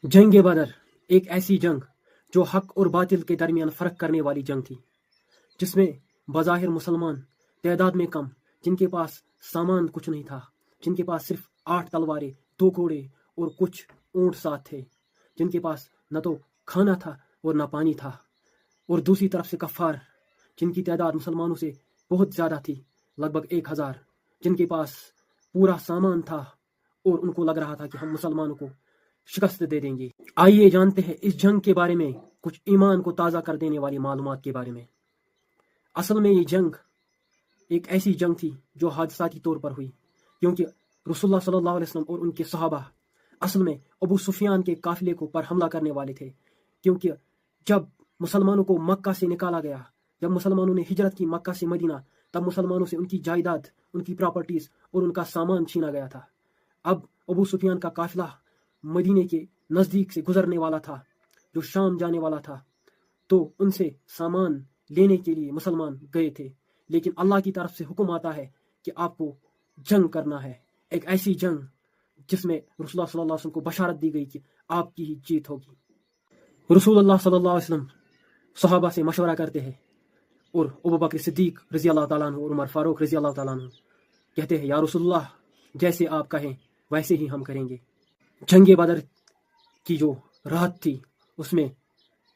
जंग बदर एक ऐसी जंग जो हक और बातिल के दरमियान फ़र्क करने वाली जंग थी, जिसमें बज़ाहिर मुसलमान तादाद में कम, जिनके पास सामान कुछ नहीं था, जिनके पास सिर्फ 8 तलवारें, 2 घोड़े और कुछ ऊँट साथ थे, जिनके पास न तो खाना था और न पानी था, और दूसरी तरफ से कफ़ार, जिनकी तादाद मुसलमानों से बहुत ज़्यादा थी, लगभग 1000, जिनके पास पूरा सामान था और उनको लग रहा था कि हम मुसलमानों को शिकस्त दे देंगे। आइए जानते हैं इस जंग के बारे में कुछ ईमान को ताज़ा कर देने वाली मालूमात के बारे में। असल में ये जंग एक ऐसी जंग थी जो हादसाती तौर पर हुई, क्योंकि रसूलुल्लाह सल्लल्लाहु अलैहि वसल्लम और उनके सहाबा असल में अबू सुफियान के काफिले को पर हमला करने वाले थे। क्योंकि जब मुसलमानों को मक्का से निकाला गया, जब मुसलमानों ने हिजरत की मक्का से मदीना, तब मुसलमानों से उनकी जायदाद, उनकी प्रॉपर्टीज और उनका सामान छीना गया था। अब अबू सुफियान का काफिला मदीने के नज़दीक से गुजरने वाला था, जो शाम जाने वाला था, तो उनसे सामान लेने के लिए मुसलमान गए थे। लेकिन अल्लाह की तरफ से हुक्म आता है कि आपको जंग करना है, एक ऐसी जंग जिसमें रसूलुल्लाह सल्लल्लाहु अलैहि वसल्लम को बशारत दी गई कि आपकी ही जीत होगी। रसूलुल्लाह सल्लल्लाहु अलैहि वसल्लम सहाबा से मशवरा करते हैं और अबू बकर सिद्दीक रज़ी अल्लाह तआला अन्हु और उमर फारूक रज़ी अल्लाह तआला अन्हु कहते हैं, या रसूलुल्लाह, जैसे आप कहें वैसे ही हम करेंगे। जंग बदर की जो रात थी, उसमें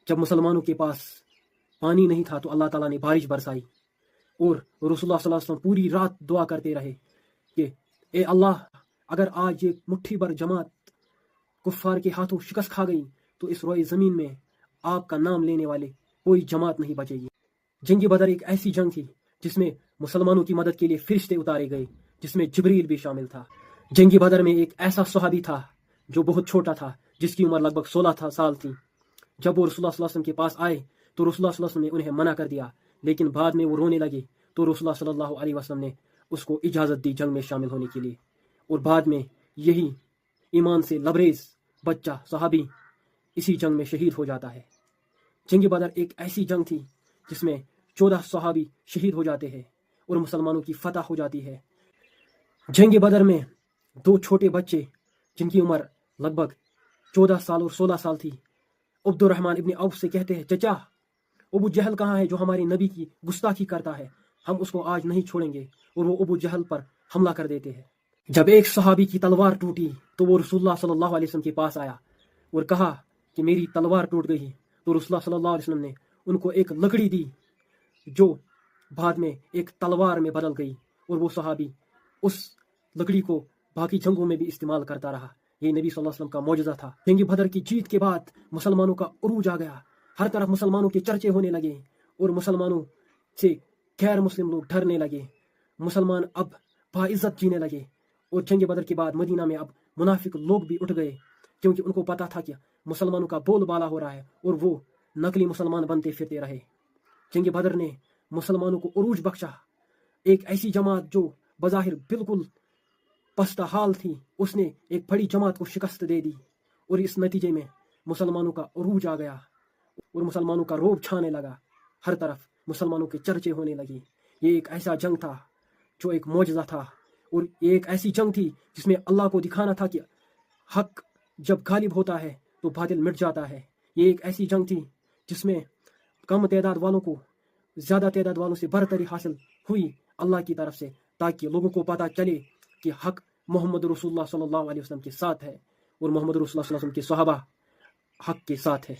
जब मुसलमानों के पास पानी नहीं था तो अल्लाह ताला ने बारिश बरसाई, और रसूलुल्लाह सल्लल्लाहु अलैहि वसल्लम पूरी रात दुआ करते रहे कि ए अल्लाह, अगर आज ये मुट्ठी भर जमात कुफ्फार के हाथों शिकस्त खा गई तो इस रोए ज़मीन में आपका नाम लेने वाले कोई जमात नहीं बचेगी। जंग बदर एक ऐसी जंग थी जिसमें मुसलमानों की मदद के लिए फरिश्ते उतारे गए, जिसमें जिब्रील भी शामिल था। जंग बदर में एक ऐसा सहाबी था जो बहुत छोटा था, जिसकी उम्र लगभग 16 साल थी। जब वो रसूलुल्लाह सल्लल्लाहु अलैहि वसल्लम के पास आए तो रसूलुल्लाह सल्लल्लाहु अलैहि वसल्लम ने उन्हें मना कर दिया, लेकिन बाद में वो रोने लगे तो रसूलुल्लाह सल्लल्लाहु अलैहि वसल्लम ने उसको इजाज़त दी जंग में शामिल होने के लिए। और बाद में यही ईमान से लबरेज बच्चा सहाबी इसी जंग में शहीद हो जाता है। जंग बदर एक ऐसी जंग थी जिसमें 14 सहाबी शहीद हो जाते हैं और मुसलमानों की फतह हो जाती है। जंग बदर में 2 छोटे बच्चे, जिनकी उम्र लगभग 14 साल और 16 साल थी, अब्दुर्रहमान इब्न औफ से कहते हैं, चचा, अबू जहल कहाँ है जो हमारे नबी की गुस्ताखी करता है, हम उसको आज नहीं छोड़ेंगे। और वो अबू जहल पर हमला कर देते हैं। जब एक सहाबी की तलवार टूटी तो वो रसूलुल्लाह सल्लल्लाहु अलैहि वसल्लम के पास आया और कहा कि मेरी तलवार टूट गई। तो रसूलुल्लाह सल्लल्लाहु अलैहि वसल्लम ने उनको एक लकड़ी दी जो बाद में एक तलवार में बदल गई, और वो सहाबी उस लकड़ी को बाकी जंगों में भी इस्तेमाल करता रहा। ये नबी सल्लल्लाहु अलैहि वसल्लम का मौजज़ा था। जंग बदर की जीत के बाद मुसलमानों का उरूज आ गया, हर तरफ मुसलमानों के चर्चे होने लगे और मुसलमानों से गैर मुस्लिम लोग डरने लगे। मुसलमान अब बाइज्जत जीने लगे। और जंग बदर के बाद मदीना में अब मुनाफिक लोग भी उठ गए, क्योंकि उनको पता था कि मुसलमानों का बोलबाला हो रहा है, और वो नकली मुसलमान बनते फिरते रहे। जंग बदर ने मुसलमानों को उरूज बख्शा। एक ऐसी जमात जो बज़ाहिर बिल्कुल पस्ता हाल थी, उसने एक बड़ी जमात को शिकस्त दे दी, और इस नतीजे में मुसलमानों का उरूज आ गया और मुसलमानों का रोब छाने लगा। हर तरफ मुसलमानों के चर्चे होने लगे। ये एक ऐसा जंग था जो एक मौजज़ा था, और ये एक ऐसी जंग थी जिसमें अल्लाह को दिखाना था कि हक जब गालिब होता है तो बातिल मिट जाता है। ये एक ऐसी जंग थी जिसमें कम तादाद वालों को ज़्यादा तादाद वालों से बरतरी हासिल हुई अल्लाह की तरफ से, ताकि लोगों को पता चले कि हक मोहम्मद रसूलुल्लाह सल्लल्लाहु अलैहि वसल्लम के साथ है और मोहम्मद रसूलुल्लाह सल्लल्लाहु अलैहि वसल्लम के सहाबा हक के साथ है।